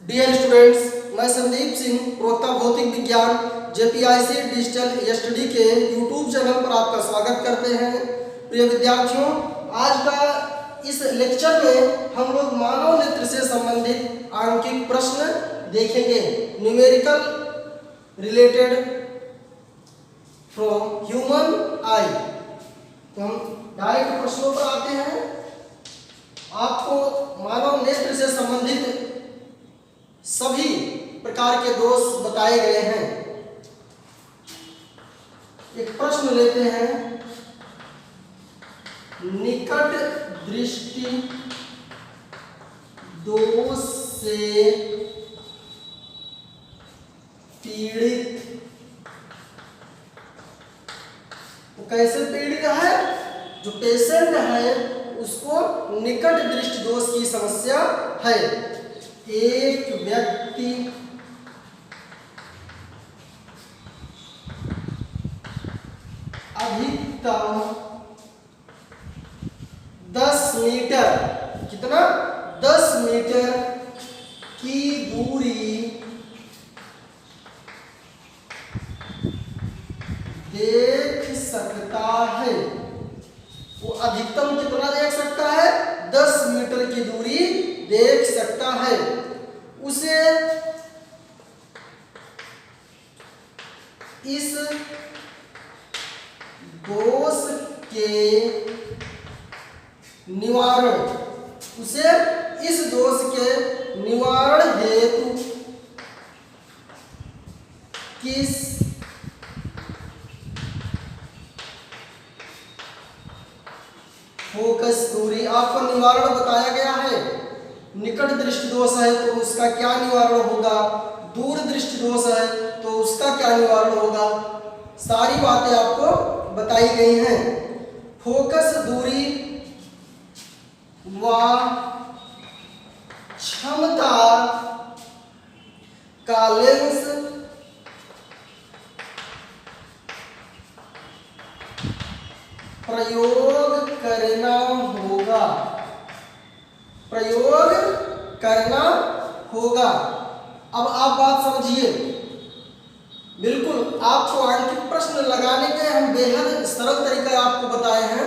Dear students, मैं संदीप सिंह, प्रवक्ता भौतिक विज्ञान जेपीआईसी डिजिटल स्टडी के यूट्यूब चैनल पर आपका स्वागत करते हैं। प्रिय विद्यार्थियों, आज का इस लेक्चर में हम लोग मानव नेत्र से संबंधित आंकिक प्रश्न देखेंगे। न्यूमेरिकल रिलेटेड फ्रॉम ह्यूमन आई। तो हम डायरेक्ट प्रश्नों पर आते हैं। आपको मानव नेत्र से संबंधित सभी प्रकार के दोष बताए गए हैं। एक प्रश्न लेते हैं, निकट दृष्टि दोष से पीड़ित। वो कैसे पीड़ित है? जो पेशेंट है उसको निकट दृष्टि दोष की समस्या है। एक व्यक्ति अधिकतम 10 मीटर, कितना? 10 मीटर की दूरी देख सकता है। वो अधिकतम कितना देख सकता है? 10 मीटर की दूरी देख सकता है। उसे इस दोष के निवारण, उसे इस दोष के निवारण हेतु किस फोकस दूरी, आपको निवारण बताया गया है। निकट दृष्टि दोष है तो उसका क्या निवारण होगा, दूर दृष्टि दोष है तो उसका क्या निवारण होगा, सारी बातें आपको बताई गई हैं। फोकस दूरी व क्षमता का लेंस प्रयोग करना होगा, प्रयोग करना होगा। अब आप बात समझिए। बिल्कुल आपको आंकिक प्रश्न लगाने के हम बेहद सरल तरीका आपको बताए हैं।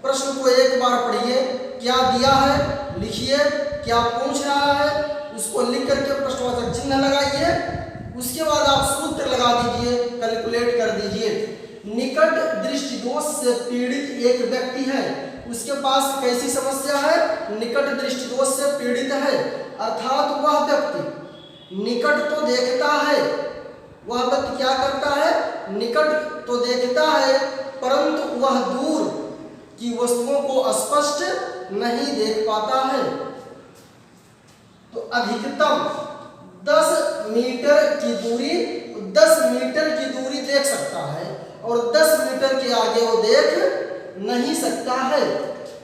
प्रश्न को एक बार पढ़िए, क्या दिया है लिखिए, क्या पूछ रहा है उसको लिख करके प्रश्नवाचक चिन्ह लगाइए। उसके बाद आप सूत्र लगा दीजिए, कैलकुलेट कर दीजिए। निकट दृष्टि दोष से पीड़ित एक व्यक्ति है, उसके पास कैसी समस्या है? निकट दृष्टि दोष से पीड़ित है, अर्थात वह व्यक्ति निकट तो देखता है। वह व्यक्ति क्या करता है? निकट तो देखता है परंतु वह दूर की वस्तुओं को स्पष्ट नहीं देख पाता है। तो अधिकतम 10 मीटर की दूरी, 10 मीटर की दूरी देख सकता है और 10 मीटर के आगे वो देख नहीं सकता है।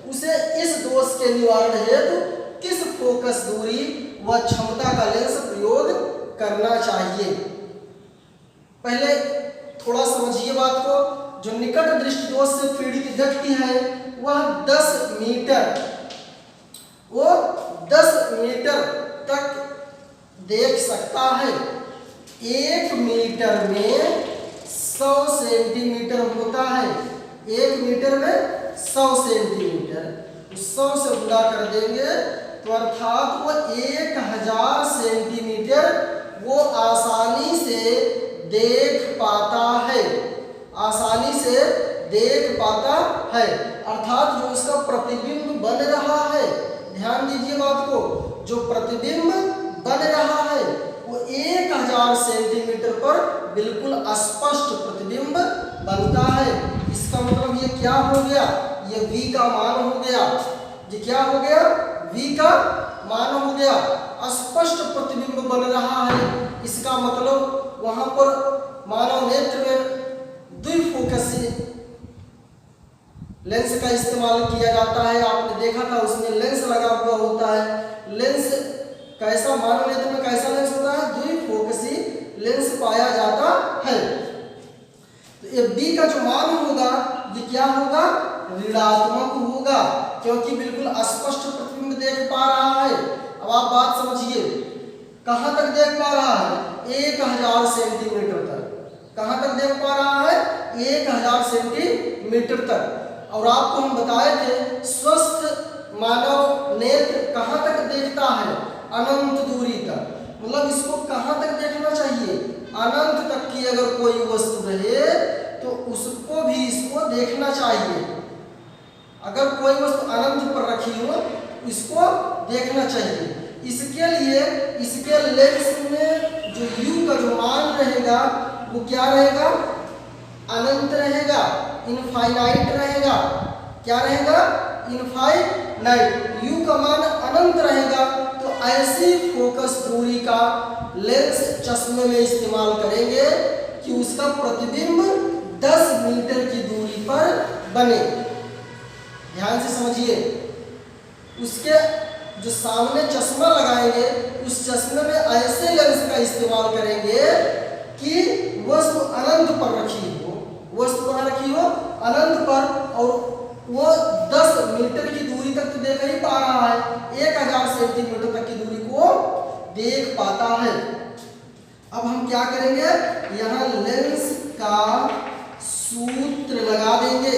उसे इस दोष के निवारण हेतु किस फोकस दूरी व क्षमता का लेंस प्रयोग करना चाहिए? पहले थोड़ा समझिए बात को। जो निकट दृष्टि दोष से पीड़ित व्यक्ति है वह 10 मीटर, वो 10 मीटर तक देख सकता है। 1 मीटर में 100 सेंटीमीटर होता है। 1 मीटर में 100 सेंटीमीटर, 100 से गुणा कर देंगे तो अर्थात वो 1000 सेंटीमीटर वो आसानी से देख पाता है, आसानी से देख पाता है। अर्थात जो उसका प्रतिबिंब बन रहा है, ध्यान दीजिए बात को, जो प्रतिबिंब बन रहा है वो 1000 सेंटीमीटर पर बिल्कुल स्पष्ट प्रतिबिंब बनता है। इसका मतलब ये क्या हो गया? ये v का मान हो गया। ये क्या हो गया? v का मान हो गया। स्पष्ट प्रतिबिंब बन रहा है, इसका मतलब वहां पर मानव नेत्र में द्विफोकसी लेंस का इस्तेमाल किया जाता है। आपने देखा था उसमें लेंस लगा हुआ होता है। लेंस कैसा, मानव नेत्र में कैसा लेंस होता है? द्विफोकसी लेंस पाया जाता है। तो ये b का जो मान होगा ये क्या होगा? ऋणात्मक होगा, क्योंकि बिल्कुल स्पष्ट प्रतिबिंब देख पा रहा है। अब आप बात समझिए, कहाँ तक देख पा रहा है? 1000 सेंटीमीटर तक। कहाँ तक देख पा रहा है? 1000 सेंटीमीटर तक। और आपको हम बताए थे स्वस्थ मानव नेत्र कहाँ तक देखता है? अनंत दूरी तक। मतलब इसको कहाँ तक देखना चाहिए? अनंत तक की अगर कोई वस्तु रहे तो उसको भी इसको देखना चाहिए। अगर कोई वस्तु अनंत पर रखी हो इसको देखना चाहिए। इसके लिए इसके लेंस में जो u का जो मान रहेगा वो क्या रहेगा? अनंत रहेगा, इनफाइनाइट रहेगा। क्या रहेगा? इनफाइनाइट। u का मान अनंत रहेगा तो ऐसी फोकस दूरी का लेंस चश्मे में इस्तेमाल करेंगे कि उसका प्रतिबिंब 10 मीटर की दूरी पर बने। ध्यान से समझिए, उसके जो सामने चश्मा लगाएंगे उस चश्मे में ऐसे लेंस का इस्तेमाल करेंगे कि वस्तु अनंत पर रखी हो। वस्तु कहाँ रखी हो? अनंत पर। और वो 10 मीटर की दूरी तक तो देख ही पा रहा है, 1000 सेंटीमीटर तक की दूरी को देख पाता है। अब हम क्या करेंगे? यहाँ लेंस का सूत्र लगा देंगे।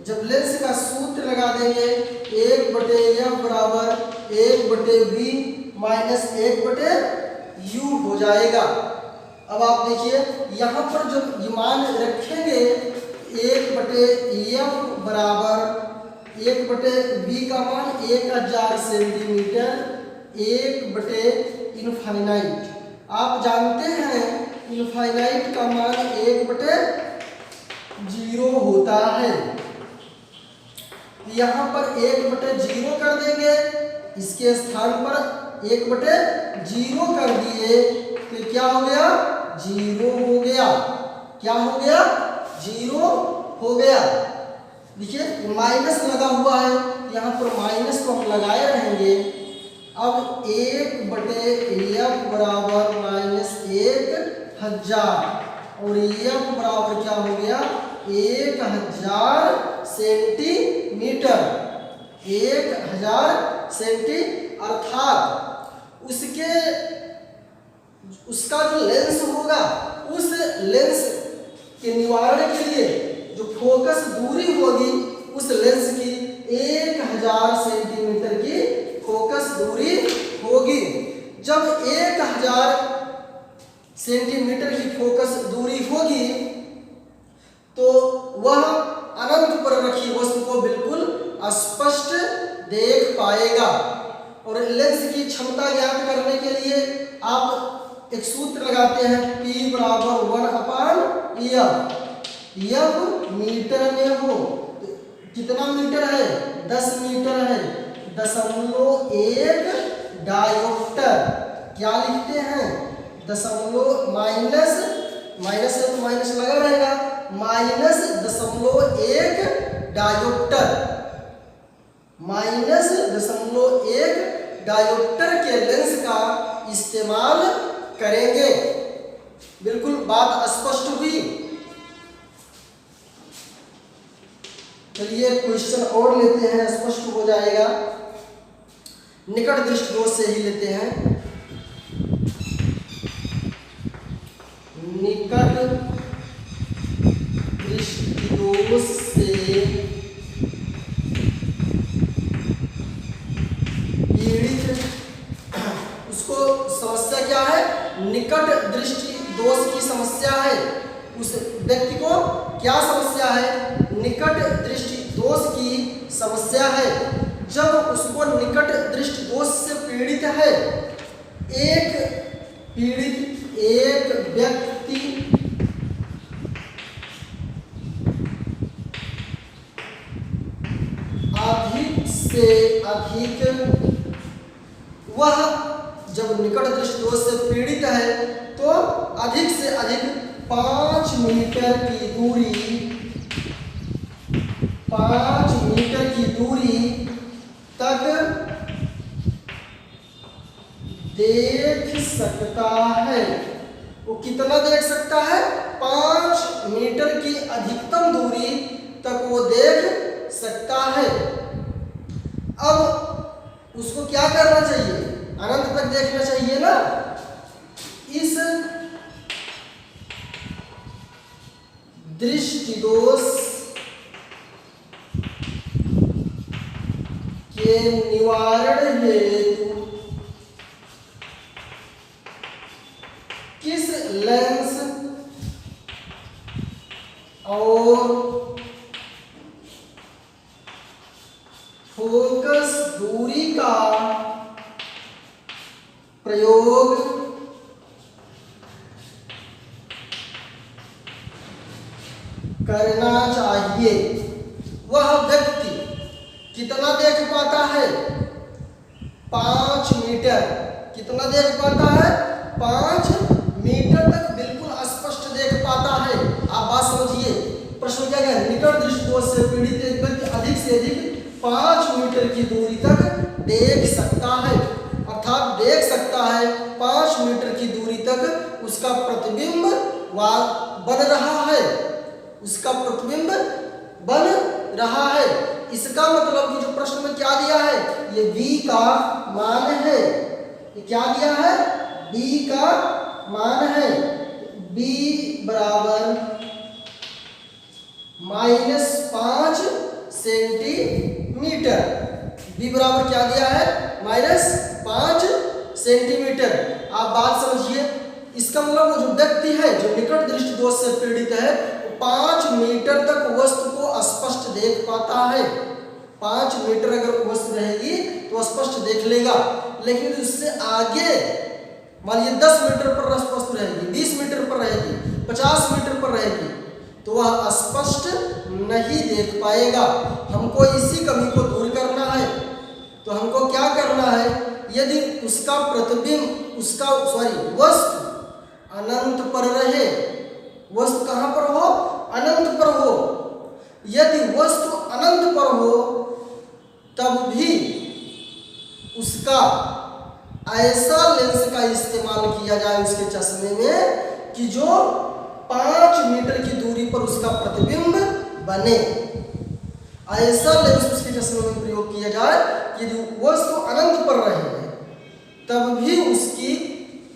जब लेंस का सूत्र लगा देंगे 1/f बराबर 1/v माइनस 1/u हो जाएगा। अब आप देखिए यहाँ पर जब ये मान रखेंगे 1/f बराबर 1/v का मान 1000 सेंटीमीटर 1/इनफाइनाइट। आप जानते हैं इनफाइनाइट का मान 1/0 होता है। यहाँ पर 1/0 कर देंगे, इसके स्थान पर 1/0 कर दिए तो क्या हो गया? 0 हो गया। क्या हो गया? 0 हो गया। देखिए माइनस लगा हुआ है, यहाँ पर माइनस को हम लगाए रहेंगे। अब 1/f बराबर -1000 और f बराबर क्या हो गया? 1000 सेंटीमीटर। 1000 सेंटी अर्थात उसका जो लेंस होगा उस लेंस के निवारण के लिए जो फोकस दूरी होगी उस लेंस की 1000 सेंटीमीटर की फोकस दूरी होगी। जब 1000 सेंटीमीटर की फोकस दूरी होगी तो वह अनंत पर रखी वस्तु को बिल्कुल स्पष्ट देख पाएगा। और लेंस की क्षमता ज्ञात करने के लिए आप एक सूत्र लगाते हैं P बराबर 1/f। f मीटर में हो तो कितना मीटर है? 10 मीटर है। 0.1 डायोप्टर। क्या लिखते हैं? माइनस है तो माइनस लगा रहेगा, -0.1 डायोप्टर। -0.1 डायोप्टर के लेंस का इस्तेमाल करेंगे। बिल्कुल बात स्पष्ट हुई। चलिए क्वेश्चन और लेते हैं, स्पष्ट हो जाएगा। निकट दृष्टि दोष से ही लेते हैं। निकट दृष्टि दोष से पीड़ित, उसको समस्या क्या है? निकट दृष्टि दोष की समस्या है। उस व्यक्ति को क्या समस्या है? निकट दृष्टि दोष की समस्या है। जब उसको निकट दृष्टि दोष से पीड़ित है, एक व्यक्ति अधिक से अधिक, वह जब निकट दृष्टि दोष से पीड़ित है तो अधिक से अधिक 5 मीटर की दूरी तक देख सकता है। वो कितना देख सकता है? 5 मीटर की अधिकतम दूरी तक वो देख सकता है। अब उसको क्या करना चाहिए? अनंत तक देखना चाहिए ना। इस दृष्टिदोष के निवारण हेतु किस लेंस और फोकस दूरी का प्रयोग करना चाहिए। वह व्यक्ति कितना देख पाता है? 5 मीटर। कितना देख पाता है? 5 मीटर तक बिल्कुल स्पष्ट देख पाता है। आप बात समझिए, प्रश्न क्या है? निकट दृष्टि दोष से पीड़ित एक व्यक्ति अधिक से अधिक 5 मीटर की दूरी तक देख सकता है, अर्थात देख सकता है 5 मीटर की दूरी तक उसका प्रतिबिंब बन रहा है, उसका प्रतिबिंब बन रहा है। इसका मतलब कि जो प्रश्न में क्या दिया है, ये v का मान है। ये क्या दिया है? b का मान है। b बराबर -5 सेंटीमीटर। b बराबर क्या दिया है? -5 सेंटीमीटर। आप बात समझिए, इसका मतलब वो जो व्यक्ति है जो निकट दृष्टि दोष से पीड़ित है 5 मीटर तक वस्तु को स्पष्ट देख पाता है। 5 मीटर अगर वस्तु रहेगी तो स्पष्ट देख लेगा, लेकिन उससे आगे मान लीजिए 10 मीटर पर वस्तु रहेगी, 20 मीटर पर रहेगी, 50 मीटर पर रहेगी, तो वह स्पष्ट नहीं देख पाएगा। हमको इसी कमी को दूर करना है, तो हमको क्या करना है? यदि उसका प्रतिबिंब वस्तु अनंत पर रहे, वस्तु कहां पर हो? अनंत पर हो। यदि वस्तु अनंत पर हो तब भी उसका ऐसा लेंस का इस्तेमाल किया जाए उसके चश्मे में कि जो 5 मीटर की दूरी पर उसका प्रतिबिंब बने। ऐसा लेंस उसके चश्मे में प्रयोग किया जाए कि वस्तु अनंत पर रहे तब भी उसकी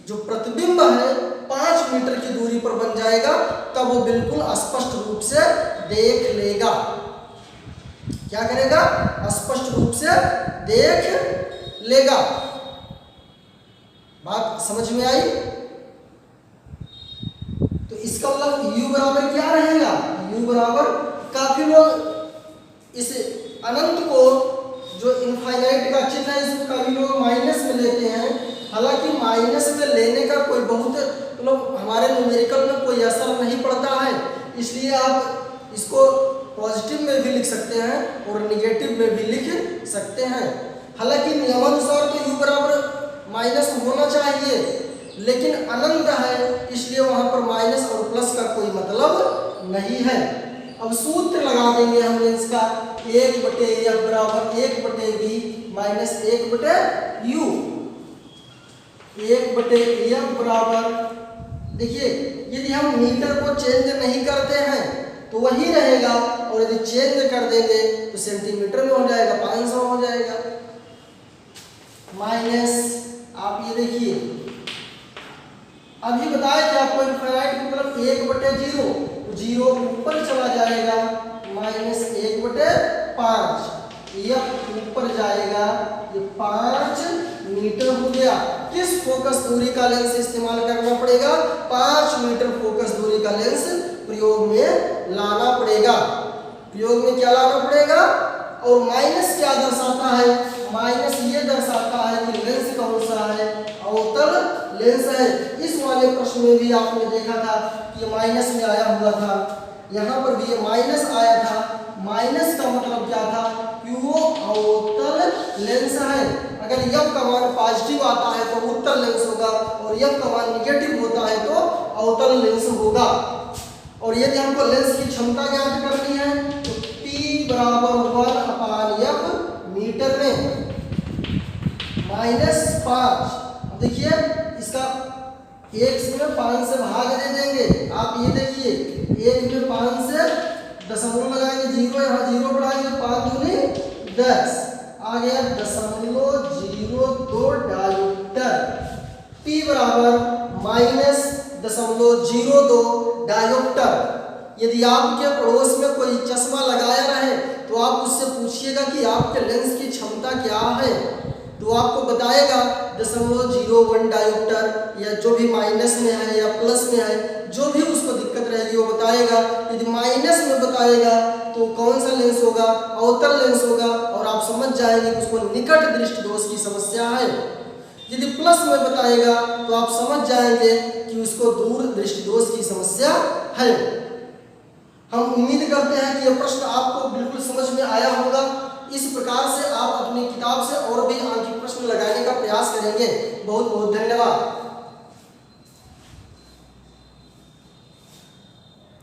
जो प्रतिबिंब है 5 मीटर की दूरी पर बन जाएगा, तब वो बिल्कुल स्पष्ट रूप से देख लेगा। क्या करेगा? स्पष्ट रूप से देख लेगा। बात समझ में आई? तो इसका मतलब u बराबर क्या रहेगा? u बराबर, काफी लोग इस अनंत को जो इनफाइनाइट का चिन्ह है इसको कभी लोग माइनस में लेते हैं। हालांकि माइनस में लेने का कोई बहुत मतलब हमारे न्यूमेरिकल में कोई असर नहीं पड़ता है, इसलिए आप इसको पॉजिटिव में भी लिख सकते हैं और निगेटिव में भी लिख सकते हैं। हालांकि नियमानुसार तो u बराबर माइनस होना चाहिए, लेकिन अनंत है इसलिए वहां पर माइनस और प्लस का कोई मतलब नहीं है। अब सूत्र लगा देंगे हम इसका 1/f बराबर 1/v माइनस 1/u। 1/f बराबर, देखिए यदि हम मीटर को चेंज नहीं करते हैं तो वही रहेगा, और यदि चेंज कर देंगे तो सेंटीमीटर में हो जाएगा, 500 हो जाएगा। माइनस, आप ये देखिए अभी बताया कि आपको इनफाइनाइट की तरफ 1/0, तो 0 ऊपर चला जाएगा, माइनस 1/5, यह ऊपर जाएगा, ये 5 मीटर हो गया। किस फोकस दूरी का लेंस इस्तेमाल करना पड़ेगा? 5 मीटर फोकस दूरी का लेंस प्रयोग में लाना पड़ेगा। प्रयोग में क्या लाना पड़ेगा? और माइनस क्या दर्शाता है? माइनस ये दर्शाता है कि लेंस कौन सा है? अवतल लेंस है। इस वाले प्रश्न में भी आपने देखा था कि माइनस में आया हुआ था, यहाँ पर भी ये माइनस आया था। माइनस का मतलब क्या था? कि वो अवतल लेंस है। अगर यफ का मान पॉजिटिव आता है तो उत्तल लेंस होगा, और यफ का मान निगेटिव होता है तो अवतल लेंस होगा। और यदि हमको लेंस की क्षमता ज्ञात करनी है तो P बराबर 1/f मीटर में -5। अब देखिए इसका 1 में 5 से भाग दे देंगे। आप ये देखिए 1 में 5 से दशमलव लगाएंगे, 0 यहाँ 0 बढ़ाएंगे, 5 दूनी 10 आ गया 0.02 डायोड P बराबर -0.02 डायोप्टर। यदि आपके पड़ोस में कोई चश्मा लगाया रहे तो आप उससे पूछिएगा कि आपके लेंस की क्षमता क्या है, तो आपको बताएगा 0.01 डायोप्टर, या जो भी माइनस में है या प्लस में है, जो भी उसको दिक्कत रहेगी वो बताएगा। यदि माइनस में बताएगा तो कौन सा लेंस होगा, अवतल लेंस होगा, और आप समझ जाएंगे कि उसको निकट दृष्टि दोष की समस्या है। यदि प्लस में बताएगा तो आप समझ जाएंगे कि उसको दूर दृष्टि दोष की समस्या है। हम उम्मीद करते हैं कि यह प्रश्न आपको बिल्कुल समझ में आया होगा। इस प्रकार से आप अपनी किताब से और भी आंकिक प्रश्न लगाने का प्रयास करेंगे। बहुत बहुत धन्यवाद।